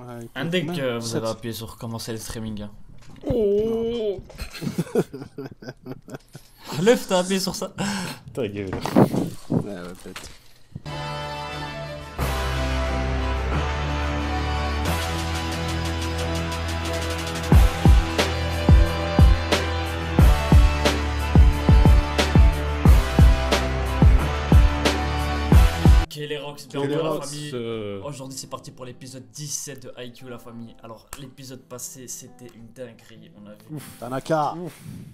Ouais, Un dès même que vous avez 7. appuyé sur commencer le streaming. Hein. Oh Lève, t'as appuyé sur ça. ta gueule. Ouais, peut-être. Ok les rocks, Ok, bienvenue les à la rocks, famille. Euh, Aujourd'hui c'est parti pour l'épisode 17 de IQ la famille. Alors l'épisode passé c'était une dinguerie. On a vu Tanaka.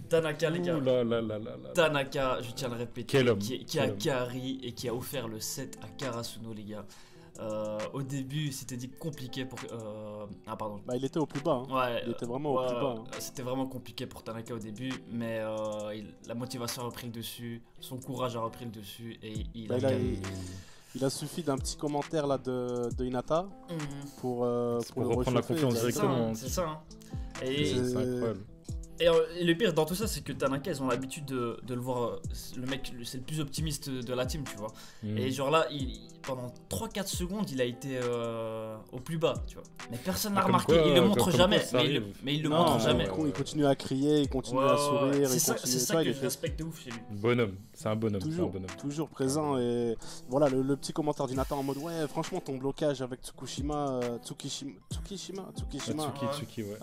Tanaka les gars. Ouh là là là là là. Tanaka, je tiens à le répéter, Quel homme, qui a quel homme. carry et qui a offert le set à Karasuno les gars. Au début c'était dit compliqué pour... Ah pardon. Bah, il était au plus bas. Hein. Ouais, Il était vraiment au plus bas. Hein. C'était vraiment compliqué pour Tanaka au début, mais la motivation a repris le dessus, son courage a repris le dessus et il Bah, a il a- gagné. Il a suffi d'un petit commentaire là de Hinata Mhm. pour pour le reprendre la réchauffer confiance C'est ça, directement. hein, c'est ça. Hein. Et, C'est- C'est incroyable. et le pire dans tout ça, c'est que Tanaka, ils ont l'habitude de le voir. Le mec, c'est le plus optimiste de la team, tu vois. Mm. Et genre là, pendant 3-4 secondes, il a été au plus bas, tu vois. Mais personne n'a Ah, comme remarqué, quoi, il le comme montre quoi jamais. ça Mais il, arrive. mais il le Non, montre jamais. ouais. Il continue à crier, il continue Ouais, à ouais, sourire, c'est il ça, continue. c'est tu ça vois, que il je était respecte de ouf chez lui. Bonhomme, c'est un bonhomme. C'est un toujours, bonhomme. toujours présent. Et voilà, le petit commentaire d'Hinata en mode ouais, franchement, ton blocage avec Tsukishima, Tsuki, ouais.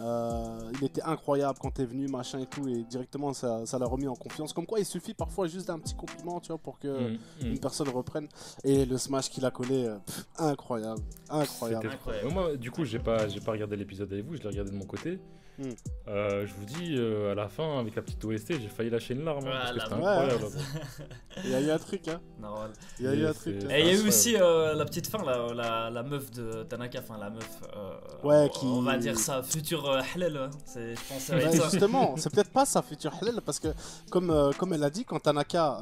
il était incroyable quand t'es venu, machin et tout, et directement ça l'a remis en confiance. Comme quoi, il suffit parfois juste d'un petit compliment, tu vois, pour que Mm, mm. une personne reprenne. Et le smash qu'il a collé, incroyable, incroyable. C'était Incroyable. Moi, du coup, j'ai pas regardé l'épisode avec vous, je l'ai regardé de mon côté. Mm. Je vous dis, à la fin, avec la petite OST, j'ai failli lâcher une larme. Parce que Ouais, c'était la- incroyable. Il y a eu un truc, hein. Normal. Il y a eu un C'est- truc. c'est- hein. Et il y a eu incroyable. aussi la petite fin, la meuf de Tanaka, enfin la meuf. Ouais, on va qui- dire ça, futur halal. Hein. Je pense que ça va Ouais, être ça. justement, c'est peut-être pas sa future halal parce que comme elle a dit, quand Tanaka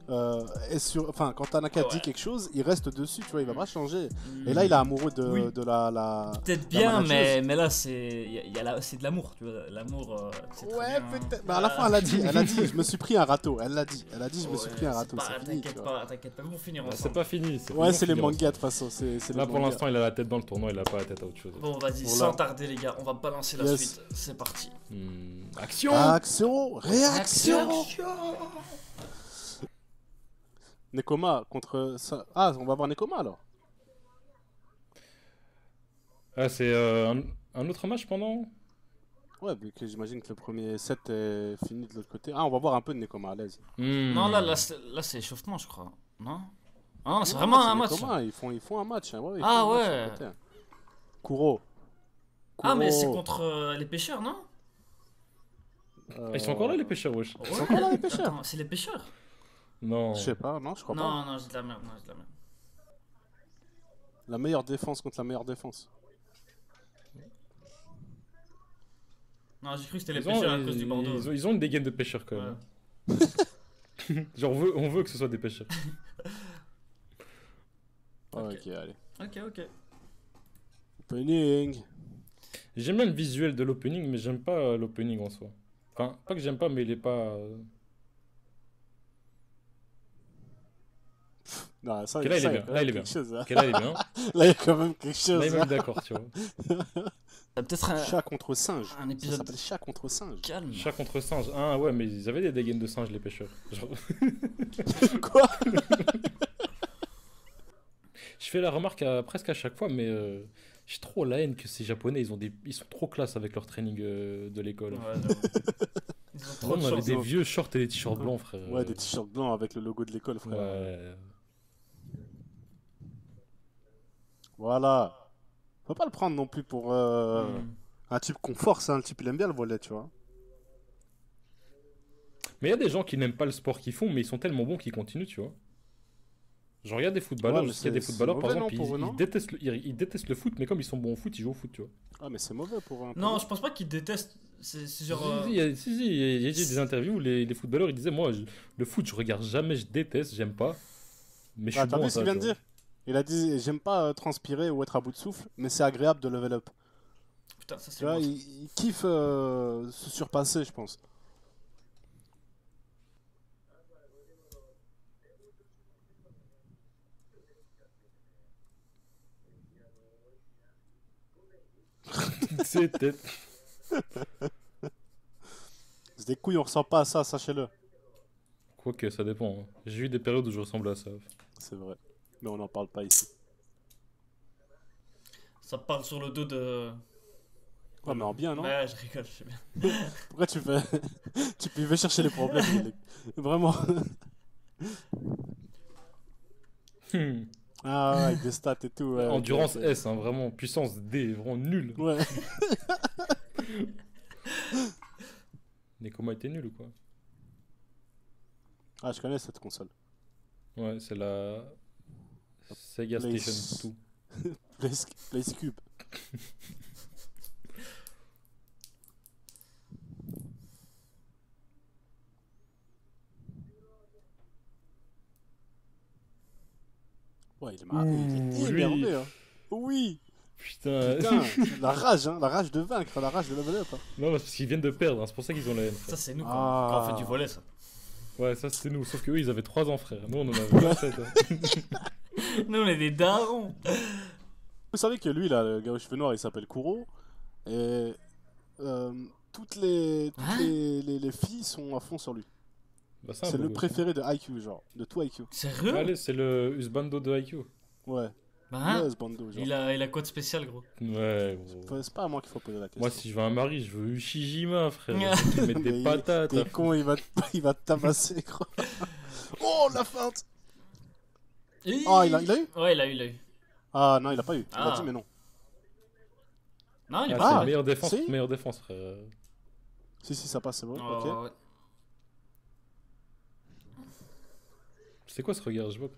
quand Tanaka Ouais. dit quelque chose, il reste dessus, tu vois, il va pas changer. Mm. Et là, il est amoureux de, Oui. de la. Peut-être la bien, manageuse. mais là c'est de l'amour, tu vois. L'amour, c'est très Ouais, bien, hein. peut-être. Mais à la fin, elle a dit, je me suis pris un râteau. Elle l'a dit, je me suis Ouais, pris un c'est râteau. pas- C'est fini, tu T'inquiète vois. pas, t'inquiète pas, ils vont finir Bah, ensemble. c'est pas fini. Ouais, ils c'est vont les finir mangas de toute façon. C'est Là, les pour mangas. l'instant, il a la tête dans le tournoi, il a pas la tête à autre chose. Bon, vas-y, Voilà. sans tarder, les gars, on va balancer la Yes. suite. C'est parti. Action Action, réaction. Nekoma contre ça. Ah, on va voir Nekoma alors. Ah, c'est un autre match pendant Ouais, vu que j'imagine que le premier set est fini de l'autre côté. Ah, on va voir un peu de Nekoma à l'aise. Non, là c'est échauffement, je crois. Non? Ah, non, c'est Non, vraiment c'est un match. Nekoma, ils font un match. Hein. Ouais, ils Ah, font un match ouais. de côté. Kuro. Ah, mais c'est Kuro. contre les pêcheurs, non? Ils sont encore là, les pêcheurs, wesh. Ouais. sont encore là, les pêcheurs? Attends, c'est les pêcheurs? Non. Je sais pas, non, je crois pas. Non, non, j'ai de la merde, non, j'ai de la merde. La meilleure défense contre la meilleure défense. Non, j'ai cru que c'était les Ils ont, pêcheurs à cause du Bordeaux. ils ont une dégaine de pêcheurs quand même. Ouais. Genre, on veut que ce soit des pêcheurs. Ouais, Ok. ok, allez. Ok, ok. Opening. J'aime bien le visuel de l'opening, mais j'aime pas l'opening en soi. Enfin, pas que j'aime pas, mais il est pas. Non, ça, Ok, là, il ça, est y a bien, quand là, même il est bien. quelque chose, hein. Ok, là, il est bien. Là, il y a quand même quelque Là, chose. il est hein. même d'accord, tu vois. Peut-être Chat contre singe. un Ça épisode s'appelle chat contre singe. calme. Chat contre singe. Ah ouais, mais ils avaient des dégaines de singe, les pêcheurs. Genre, Quoi? je fais la remarque presque à chaque fois, mais j'ai trop la haine que ces japonais, ils sont trop classe avec leur training de l'école. Ouais, j'avoue. Ils ont trop Moi, de on avait chance. des vieux shorts et des t-shirts blancs, frère. Ouais, des t-shirts blancs avec le logo de l'école, frère. Ouais. Voilà. Faut pas le prendre non plus pour Hmm. un type qu'on force, hein. Le type il aime bien le volet, tu vois. Mais il y a des gens qui n'aiment pas le sport qu'ils font, mais ils sont tellement bons qu'ils continuent, tu vois. Genre, il y a des footballeurs, Ouais, mais je sais qu'il y a des c'est footballeurs, par mauvais, exemple, non, pour eux, non ils détestent le foot, mais comme ils sont bons au foot, ils jouent au foot, tu vois. Ah, mais c'est mauvais pour un. Non, je pense pas qu'ils détestent. C'est genre. Si, il y a des interviews où les footballeurs, ils disaient, moi, le foot, je regarde jamais, je déteste, j'aime pas. Mais je suis Ah, t'as bon à vu ce ça, qu'il vient de tu vois. dire? Il a dit j'aime pas transpirer ou être à bout de souffle, mais c'est agréable de level up. Putain, ça Tu c'est vois, bon. il kiffe se surpasser, je pense. Toutes ces têtes. C'est des couilles, on ressent pas à ça, sachez-le. Quoique, ça dépend. Hein. J'ai eu des périodes où je ressemblais à ça. C'est vrai. Mais on n'en parle pas ici. Ça parle sur le dos de. Ouais, mais en bien, non? Ouais, je rigole, je sais bien. Pourquoi tu fais. Tu veux chercher les problèmes, Guélec. Vraiment. Hmm. Ah ouais, avec des stats et tout. Ouais, Endurance ok. S, hein, vraiment. Puissance D, vraiment nul. Ouais. Mais comment était nul ou quoi? Ah, je connais cette console. Ouais, c'est la Sega Play- Station 2. Place Cube. Ouais, il est marré. Il est Ouh, lui. énervé, hein. Oui. Putain. Putain, hein. La rage de vaincre, la rage de level up. Hein. Non, parce qu'ils viennent de perdre, hein, c'est pour ça qu'ils ont la haine. Ça, c'est nous Ah. quand on fait du volet, ça. Ouais, ça c'était nous. Sauf que eux, ils avaient 3 ans, frère. Nous, on en avait 27. Hein. Nous, on est des darons. Vous savez que lui, là, le gars aux cheveux noirs, il s'appelle Kuro. Et toutes Hein les filles sont à fond sur lui. Bah, c'est un C'est beau le gosse, préféré de IQ, genre, de tout IQ. Sérieux? hein. Allez, c'est le Usbando de IQ. Ouais, Bah, hein ouais, ce bando, genre. il a quoi de spécial, gros? Ouais, gros. C'est pas à moi qu'il faut poser la question. Moi, si je veux un mari, je veux Ushijima, frère. Qui met Mais des patates. T'es con, il va te tabasser, quoi. Oh, la feinte. Ah, il a eu? Ouais, il a eu. Ah, non, il a pas eu. Il a Ah. dit, mais non. Non, il a Ah, pas c'est Ah, si. meilleure défense, frère. Si, ça passe, c'est vrai. Oh, Ok. ouais. C'est quoi ce regard? Je vois pas.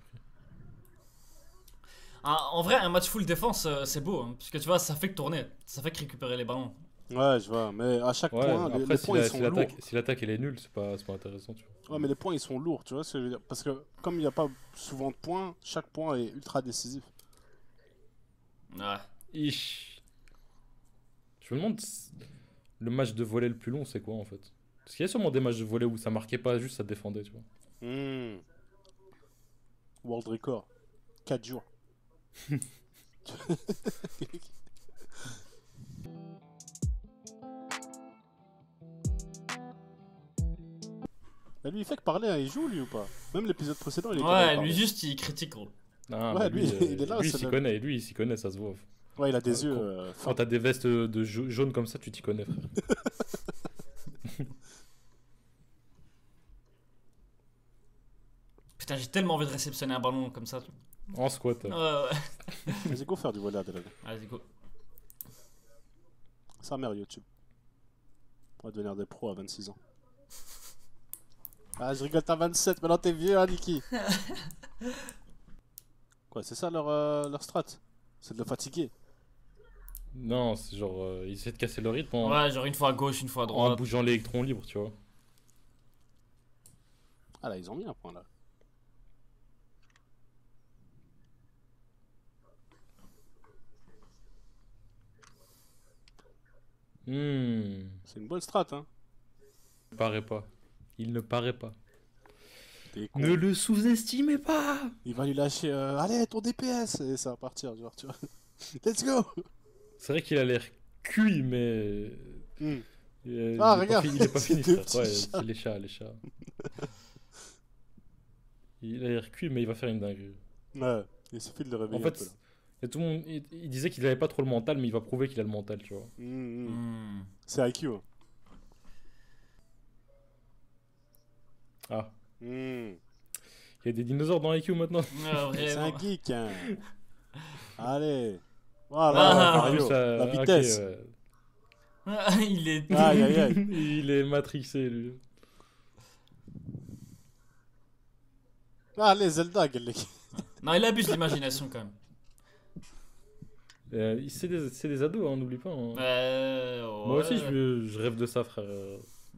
Ah, en vrai, un match full défense, c'est beau. Hein, parce que tu vois, ça fait que tourner. Ça fait que récupérer les ballons. Ouais, je vois. Mais à chaque Ouais, point, après, les si points, ils la- sont si lourds. l'attaque elle est nulle, c'est pas intéressant, tu vois. Ouais, mais les points, ils sont lourds, tu vois ce que je veux dire. Parce que comme il n'y a pas souvent de points, chaque point est ultra décisif. Ouais. Ich. Je me demande le match de volley le plus long, c'est quoi en fait? Parce qu'il y a sûrement des matchs de volley où ça marquait pas, juste ça défendait, tu vois. Hmm. World record. 4 jours. Bah, lui, il fait que parler, hein, il joue lui ou pas? Même l'épisode précédent, il est capable de Ouais, parler. lui juste, il critique, gros. Ah, Ouais, bah, lui, il est là, lui, il c'est s'y le- connaît, il s'y connaît, ça se voit. Ouais, il a des yeux. Quand fins. t'as des vestes de jaunes comme ça, tu t'y connais, frère. Putain, j'ai tellement envie de réceptionner un ballon comme ça. En squat. Ouais, ouais. Vas-y, go faire du volley, Adelaide. Allez, go. Sa mère, YouTube. On va devenir des pros à 26 ans. Ah, je rigole, t'as 27, maintenant t'es vieux, hein, Niki. Quoi, c'est ça leur strat? C'est de le fatiguer. Non, c'est genre, ils essaient de casser le rythme Ouais, genre une fois à gauche, une fois à en droite. bougeant l'électron libre, tu vois. Ah là, ils ont mis un point là. C'est une bonne strat, hein. Il ne paraît pas. Il ne paraît pas. T'es con. Ne le sous-estimez pas! Il va lui lâcher, allez, ton DPS, et ça va partir, genre, tu vois. Let's go! C'est vrai qu'il a l'air cuit, mais. Hmm. Il Ah, est regarde, il est pas c'est fini, deux frère. petits Ouais, chats. c'est les chats. Il a l'air cuit, mais il va faire une dinguerie. Ouais, il suffit de le En réveiller un fait, peu là. et tout le monde, il disait qu'il avait pas trop le mental, mais il va prouver qu'il a le mental, tu vois. Hmm. C'est IQ. Hein. Ah, Hmm. il y a des dinosaures dans IQ maintenant. Ouais, C'est un vraiment. geek, hein. Allez. Voilà, Ah, Mario, Plus, la ok, vitesse. Il est. Aïe, aïe, aïe. Il est matrixé, lui. Allez, Zelda, Gallek. Non, il abuse l'imagination quand même. C'est des ados, hein, n'oublie pas. Hein. Moi Ouais. aussi, je rêve de ça, frère.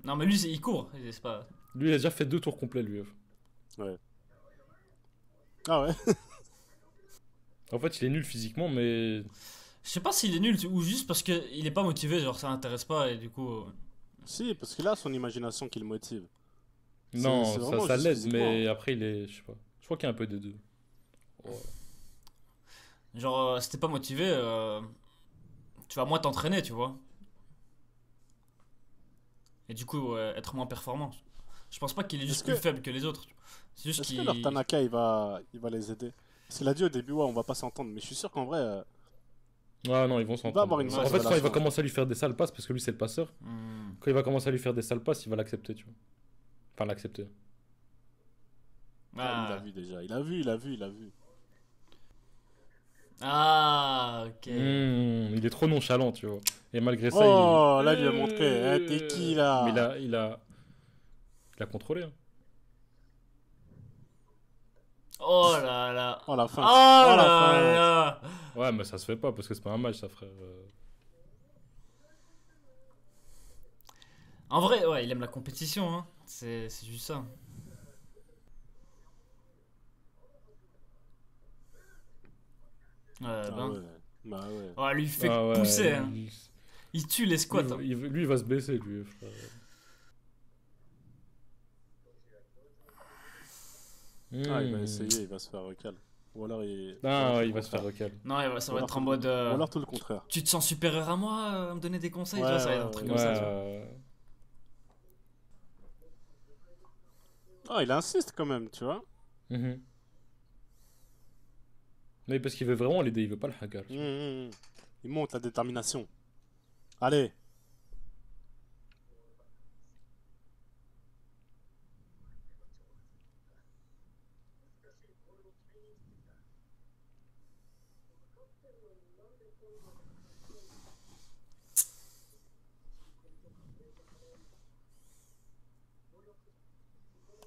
Non, mais lui, il court. C'est pas. Lui, il a déjà fait 2 tours complets, lui. Ah ouais. En fait, il est nul physiquement, mais. Je sais pas s'il est nul ou juste parce qu'il est pas motivé, genre ça l'intéresse pas et du coup. Si, parce que là, son imagination qui le motive. Non, c'est vraiment ça juste l'aide, physiquement. mais après, il est. Je sais pas. Je crois qu'il y a un peu des deux. Ouais. Genre, si t'es pas motivé, tu vas moins t'entraîner, tu vois. Et du coup, être moins performant. Je pense pas qu'il est juste Est-ce que, plus faible que les autres. C'est juste est-ce que leur qu'il. Tanaka il va les aider? Parce qu'il a dit au début, ouais, on va pas s'entendre, mais je suis sûr qu'en vrai, Ah non, ils vont il va avoir s'entendre. une Ouais, En vraie fait, quand il va relation. commencer à lui faire des sales passes, parce que lui c'est le passeur, Hmm. quand il va commencer à lui faire des sales passes, il va l'accepter, tu vois. Enfin, l'accepter. Ah, il a Ah. vu déjà, il a vu. Ah, ok. Il est trop nonchalant, tu vois. Et malgré ça, il. Oh, là, il lui a montré, eh, t'es qui Mais là? il a contrôlé, hein. Oh là là. Oh la feinte, Oh oh la là feinte. là. Ouais, mais ça se fait pas parce que c'est pas un match, ça, frère. En vrai, ouais, il aime la compétition, hein. C'est juste ça. Ah Ben. ouais, bah ouais. Ouais, lui, il fait Ah que ouais, pousser, hein. lui, Il tue les squats, hein. lui, il va se blesser, lui, frère. Ah, il va essayer, il va se faire recal. Ou alors il. Ah, ou ouais, alors il va se tout le faire recal. Non, ça Ou va alors être en tout- mode. Ou alors tout le contraire. Tu te sens supérieur à moi à me donner des conseils, Ouais, tu vois, ça va être ouais, un truc ouais. comme ça, Ouais, tu vois. Ah, il insiste quand même, tu vois. mhm. Mais parce qu'il veut vraiment l'aider, il veut pas le hagar. Il monte la détermination. Allez.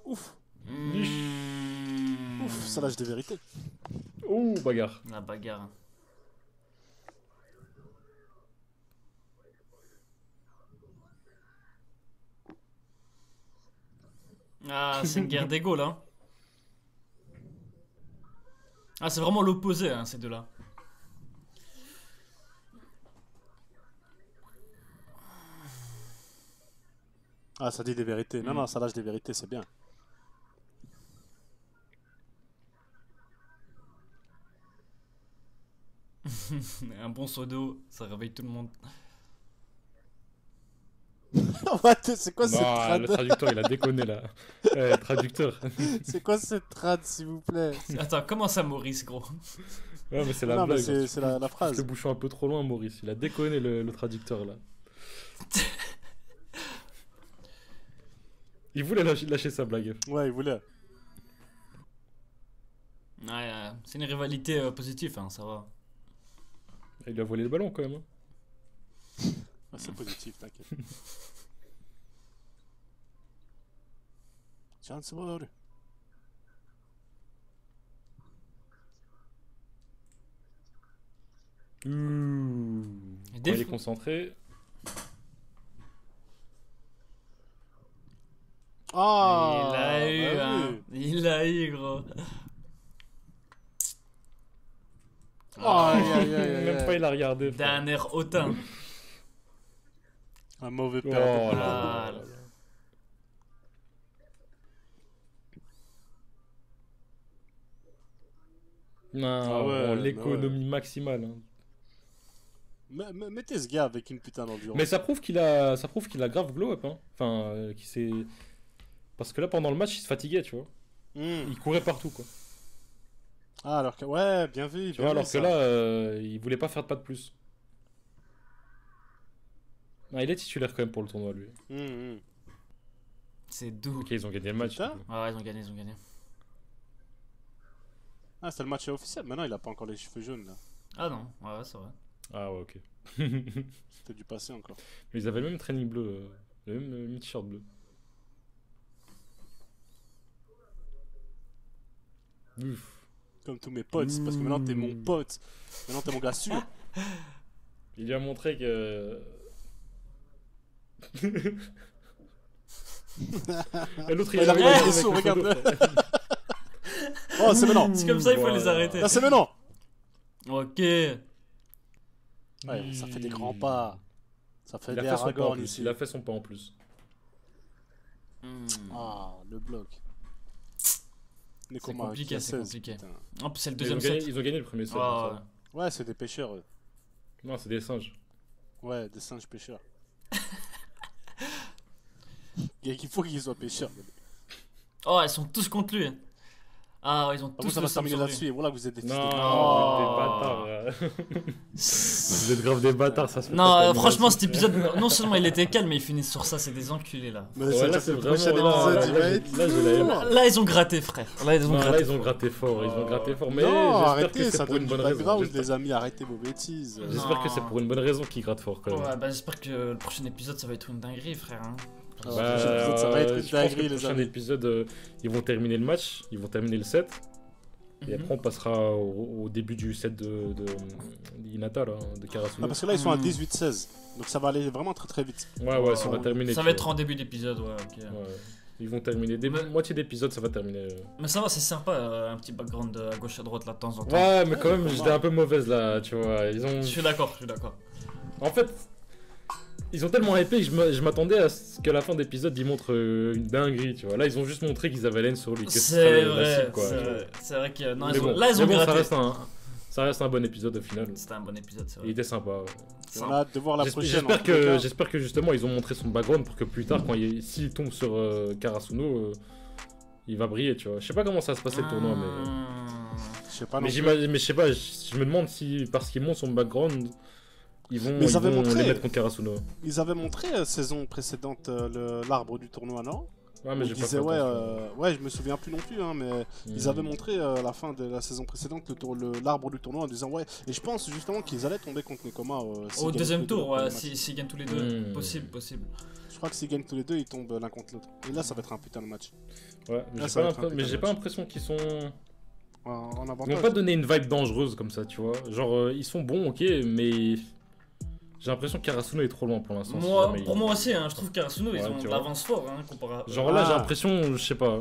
Ouf, ouf, ça lâche des vérités. Ouh, bagarre. La bagarre. Ah, c'est une guerre d'ego là. Ah, c'est vraiment l'opposé, hein, ces deux-là. Ah, ça dit des vérités. Non, non, ça lâche des vérités, c'est bien. Un bon seau d'eau, ça réveille tout le monde. What, c'est quoi cette Non, trad? le traducteur, il a déconné là. Traducteur. C'est quoi cette trad, s'il vous plaît? Attends, comment ça, Maurice, gros? Ouais, mais c'est la Non, mais blague. c'est la Le phrase. bouchon un peu trop loin, Maurice. Il a déconné le traducteur là. Il voulait lâcher sa blague. Ouais, il voulait. Ouais, c'est une rivalité positive, hein, ça va. Il lui a volé le ballon quand même. Hein. Ah, c'est positif, t'inquiète. Chance war. Quand Des il est fois- concentré. Ah, il a eu, bah hein. oui. Il l'a eu, gros. Aïe, aïe, aïe, aïe, Même pas aïe. il a regardé. frère. D'un air hautain. Un mauvais Oh perdant. là Ah, là. Non, Ah ouais, mais l'économie maximale. Hein. Mettez ce gars avec une putain d'endurance. Mais ça prouve qu'il a grave glow up. Hein. Enfin, qu'il s'est. Parce que là, pendant le match, il se fatiguait, tu vois. Il courait partout, quoi. Ah, alors que. Ouais, bien vu. Tu vois, alors que là, il voulait pas faire de pas de plus. Ah, il est titulaire quand même pour le tournoi, lui. c'est doux. Ok, ils ont gagné le match. Putain. du coup. Ouais, ils ont gagné, ils ont gagné. Ah, c'est le match officiel. Maintenant, il a pas encore les cheveux jaunes, là. Ah non, ouais, c'est vrai. Ah ouais, ok. C'était du passé encore. Mais ils avaient le même training bleu, le même t-shirt bleu. Ouf. Comme tous mes potes, parce que maintenant, t'es mon pote. Maintenant, t'es mon gars sûr. Il lui a montré que. Et l'autre, Il arrive avec avec les le sous, photo, regarde-le. frère. Oh, c'est maintenant. C'est comme ça, il faut les Voilà. arrêter. Là, c'est maintenant. Ok. Ouais, ça fait des grands pas. Ça fait Il a des fait son pas en Aragorn plus. ici. Il a fait son pas en plus. Ah, le bloc. C'est compliqué, c'est compliqué. En plus, c'est le Mais deuxième set. ils ont gagné le premier set. Ouais, donc ça ouais. va. Ouais, c'est des pêcheurs, eux. Non, c'est des singes. Ouais, des singes pêcheurs. Il faut qu'ils soient pêcheurs. Oh, ils sont tous contre lui. Ah, ils ont Ah, tous vous, ça le va se terminer seum sur lui. là-dessus. Et voilà, vous êtes des fils Non, de pute. vous êtes des bâtards. Vous êtes grave des bâtards, ça se fait Non, pas terminer franchement, là-dessus. cet épisode, non seulement il était calme, mais ils finissent sur ça, c'est des enculés là. Mais Ouais, ça veut là, dire c'est que le prochain vraiment. épisode, il va être. Là, j'ai la haine. Là, ils ont gratté, frère. Là, ils ont Non, là, gratté. ils ont gratté fort, ils ont gratté fort. Mais Non, j'espère que arrêtez, c'est ça pour donne une du bonne raison. background, J'espère- les amis, arrêtez vos bêtises. Non. J'espère que c'est pour une bonne raison qu'ils grattent fort quand même. Ouais, bah j'espère que le prochain épisode, ça va être une dinguerie, frère. Hein. Ah, Bah, le prochain épisode, ça va être une je pense que dinguerie, le les prochain amis. épisode, ils vont terminer le match, ils vont terminer le set. Et après, on passera au début du set de Hinata, là, de Karasuno. Ah, parce que là, ils sont à 18-16. Donc ça va aller vraiment très très vite. Ouais, ça va terminer. Ça tu va être vois. en début d'épisode, ouais, ok. Ouais. Ils vont terminer. Dès moitié d'épisode, ça va terminer. Mais ça va, c'est sympa, un petit background à gauche à droite là de temps en temps. Ouais, mais quand même, pas j'étais mal. un peu mauvaise là, tu vois. Ils ont. Je suis d'accord, je suis d'accord. En fait, ils ont tellement hypé que je m'attendais à ce qu'à la fin d'épisode, ils montrent une dinguerie, tu vois. Là, ils ont juste montré qu'ils avaient l'aine sur lui. que C'est c'était la vrai, cible, quoi. c'est vrai. C'est vrai que. Non, Mais ils ont... bon, là, ils ont mais bon, gratté. ça reste un bon épisode au final. C'était un bon épisode, c'est Il vrai. était sympa. Ouais. On a hâte de voir la prochaine. en J'espère tous les cas. j'espère que justement ils ont montré son background pour que plus tard, s'il tombe sur Karasuno, il va briller, tu vois. Je sais pas comment ça va se passer le tournoi, mais. Je sais pas non Mais, plus. j'imagine, mais je sais pas, je me demande si parce qu'ils montrent son background, ils vont, Mais ils ils avaient vont montré- les mettre contre Karasuno. Ils avaient montré saison précédente l'arbre du tournoi, non? Ouais, mais Ils j'ai pas disaient, fait ouais, attention. ouais, je me souviens plus non plus, hein, mais ils Hmm. avaient montré à la fin de la saison précédente l'arbre du tournoi en disant, ouais, et je pense justement qu'ils allaient tomber contre Nekoma. Au deuxième tour, ouais, s'ils gagnent tous les deux. Hmm. Possible. Je crois que s'ils gagnent tous les deux, ils tombent l'un contre l'autre. Et là, ça va être un putain de match. Ouais, mais Là, j'ai ça va pas, être un putain de pas match. l'impression qu'ils sont. En Ils avantage. m'ont pas donné une vibe dangereuse comme ça, tu vois. Genre, ils sont bons, ok, mais. J'ai l'impression que Karasuno est trop loin pour l'instant. si jamais Pour il- moi aussi, hein, je trouve qu'Arasuno, ils Ouais, ont tu de vois. l'avance fort, hein, comparé à... Genre là, Ah. j'ai l'impression, je sais pas.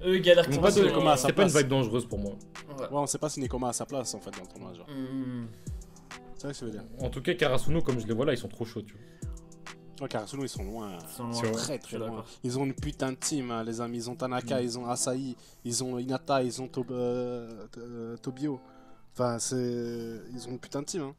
Eux, ils galèrent Ils m'ont contre pas ça, donné. Nekoma à sa C'est pas une place. vibe dangereuse pour moi. Ouais. Ouais, on sait pas si Nekoma a sa place en fait dans le tournoi. Genre. C'est vrai que je veux dire. En tout cas, Karasuno, comme je les vois là, ils sont trop chauds, tu vois. Ouais, Karasuno, ils sont loin. Ils sont loin. C'est vrai. Très Je très suis loin. d'accord. Ils ont une putain de team, hein, les amis. Ils ont Tanaka, ils ont Asahi, ils ont Hinata, ils ont Tobio. Enfin, ils ont une putain de team. Hein.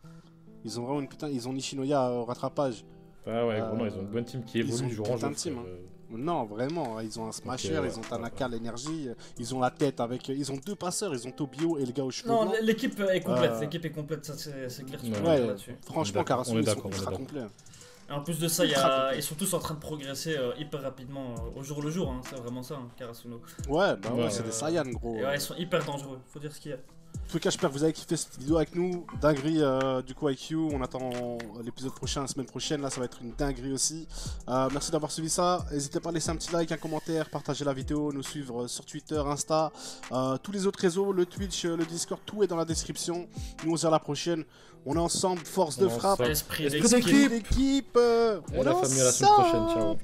Ils ont vraiment une putain. Ils ont Nishinoya au rattrapage. Ah ouais, vraiment, ils ont une bonne team qui ils ont évolue une jour en putain jour. de team, frère. Non, vraiment. Ils ont un smasher, ouais, ils ont Tanaka, l'énergie. Ils ont la tête avec. Ils ont deux passeurs. Ils ont Tobio et le gars aux cheveux Non, blancs. l'équipe est complète, Euh, l'équipe est complète, ça c'est clair, tu Ouais. peux le Ouais, dire là-dessus. franchement, On Karasuno, est ils sont d'accord, on est ultra d'accord. complets. Et en plus de ça, Ultra complet. ils sont tous en train de progresser hyper rapidement au jour le jour, hein, c'est vraiment ça, hein, Karasuno. Ouais, bah ouais, Ouais. c'est des Saiyans, gros. Et ouais, ils sont hyper dangereux, faut dire ce qu'il y a. En tout cas, j'espère que vous avez kiffé cette vidéo avec nous. Dinguerie du coup IQ. On attend l'épisode prochain, la semaine prochaine. Là, ça va être une dinguerie aussi. Merci d'avoir suivi ça. N'hésitez pas à laisser un petit like, un commentaire, partager la vidéo, nous suivre sur Twitter, Insta, tous les autres réseaux, le Twitch, le Discord, tout est dans la description. Nous, on se dit à la prochaine. On est ensemble, force de On est frappe. ensemble. Esprit Esprit d'équipe. d'équipe. L'équipe, Et la famille à la semaine prochaine, ciao.